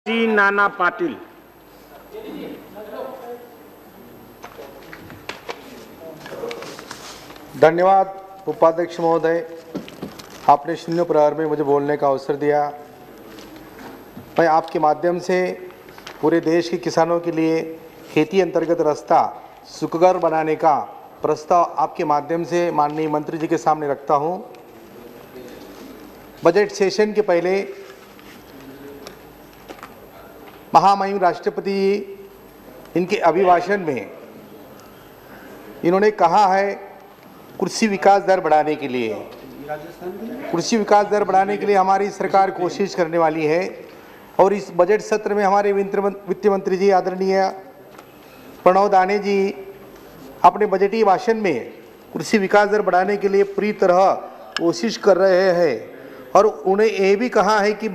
श्री नाना पाटिल। धन्यवाद उपाध्यक्ष महोदय, आपने शून्य प्रहर में मुझे बोलने का अवसर दिया। मैं आपके माध्यम से पूरे देश के किसानों के लिए खेती अंतर्गत रास्ता सुखकर बनाने का प्रस्ताव आपके माध्यम से माननीय मंत्री जी के सामने रखता हूं। बजट सेशन के पहले महामहिम राष्ट्रपति जी इनके अभिभाषण में इन्होंने कहा है कृषि विकास दर बढ़ाने के लिए, कृषि विकास दर बढ़ाने के लिए हमारी सरकार कोशिश करने वाली है। और इस बजट सत्र में हमारे वित्त मंत्री जी आदरणीय प्रणव दाने जी अपने बजटीय भाषण में कृषि विकास दर बढ़ाने के लिए पूरी तरह कोशिश कर रहे हैं। और उन्हें यह भी कहा है कि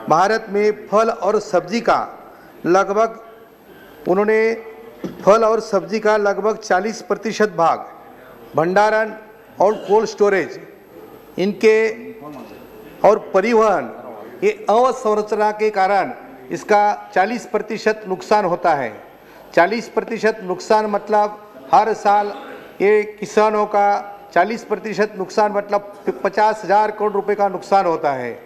भारत में फल और सब्जी का लगभग 40% भाग भंडारण और कोल्ड स्टोरेज इनके और परिवहन ये अवसंरचना के कारण इसका 40% नुकसान होता है। 40% नुकसान मतलब हर साल ये किसानों का 40% नुकसान मतलब 50,000 करोड़ रुपए का नुकसान होता है।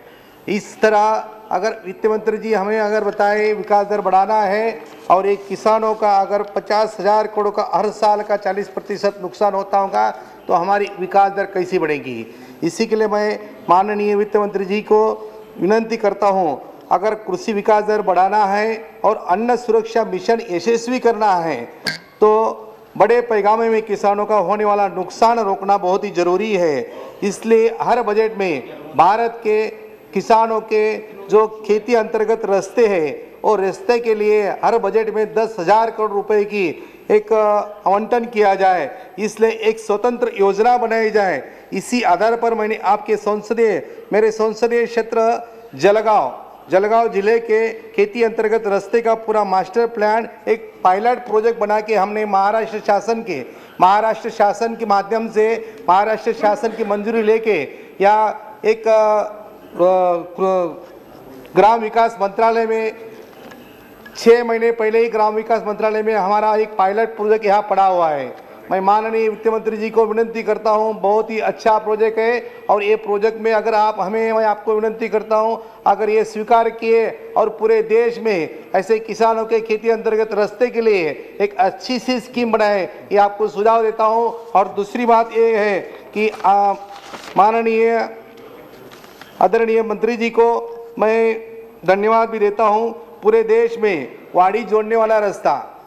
इस तरह अगर वित्त मंत्री जी हमें अगर बताए विकास दर बढ़ाना है और एक किसानों का अगर 50,000 करोड़ का हर साल का 40% नुकसान होता होगा तो हमारी विकास दर कैसी बढ़ेगी। इसी के लिए मैं माननीय वित्त मंत्री जी को विनंती करता हूं, अगर कृषि विकास दर बढ़ाना है और अन्न सुरक्षा मिशन यशस्वी करना है तो बड़े पैमाने में किसानों का होने वाला नुकसान रोकना बहुत ही जरूरी है। इसलिए हर बजट में भारत के किसानों के जो खेती अंतर्गत रास्ते हैं और रास्ते के लिए हर बजट में 10,000 करोड़ रुपए की एक आवंटन किया जाए, इसलिए एक स्वतंत्र योजना बनाई जाए। इसी आधार पर मैंने आपके मेरे संसदीय क्षेत्र जलगांव जिले के खेती अंतर्गत रास्ते का पूरा मास्टर प्लान एक पायलट प्रोजेक्ट बना के हमने महाराष्ट्र शासन के माध्यम से महाराष्ट्र शासन की मंजूरी लेके या एक ग्राम विकास मंत्रालय में 6 महीने पहले ही ग्राम विकास मंत्रालय में हमारा एक पायलट प्रोजेक्ट यहाँ पड़ा हुआ है। मैं माननीय वित्त मंत्री जी को विनंती करता हूँ, बहुत ही अच्छा प्रोजेक्ट है और ये प्रोजेक्ट में अगर मैं आपको विनंती करता हूँ अगर ये स्वीकार किए और पूरे देश में ऐसे किसानों के खेती अंतर्गत रास्ते के लिए एक अच्छी सी स्कीम बनाए, ये आपको सुझाव देता हूँ। और दूसरी बात ये है कि माननीय आदरणीय मंत्री जी को मैं धन्यवाद भी देता हूं। पूरे देश में वाड़ी जोड़ने वाला रास्ता,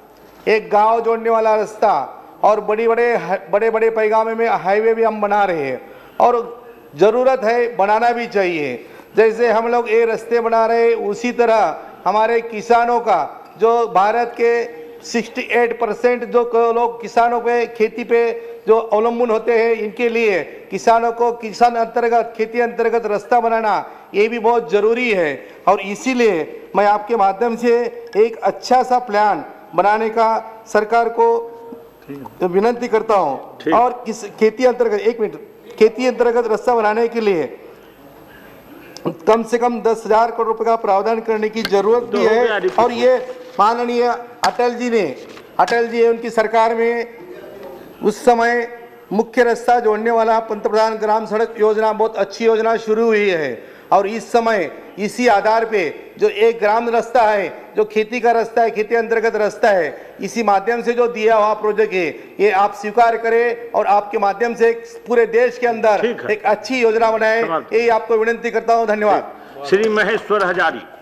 एक गांव जोड़ने वाला रास्ता और बड़े पैमाने में हाईवे भी हम बना रहे हैं और ज़रूरत है, बनाना भी चाहिए। जैसे हम लोग ये रास्ते बना रहे हैं उसी तरह हमारे किसानों का जो भारत के 68% जो लोग किसानों पे खेती पे जो अवलंबन होते हैं, इनके लिए किसानों को खेती अंतर्गत रास्ता बनाना ये भी बहुत ज़रूरी है। और इसीलिए मैं आपके माध्यम से एक अच्छा सा प्लान बनाने का सरकार को विनंती करता हूं। और खेती अंतर्गत रास्ता बनाने के लिए कम से कम 10,000 करोड़ रुपए का प्रावधान करने की जरूरत भी है। और ये माननीय अटल जी उनकी सरकार में उस समय मुख्य रास्ता जोड़ने वाला पंतप्रधान ग्राम सड़क योजना बहुत अच्छी योजना शुरू हुई है। और इस समय इसी आधार पे जो एक ग्राम रास्ता है, जो खेती का रास्ता है, खेती अंतर्गत रास्ता है, इसी माध्यम से जो दिया हुआ प्रोजेक्ट है ये आप स्वीकार करें और आपके माध्यम से पूरे देश के अंदर एक अच्छी योजना बनाए, यही आपको विनंती करता हूं। धन्यवाद। श्री महेश्वर हजारी।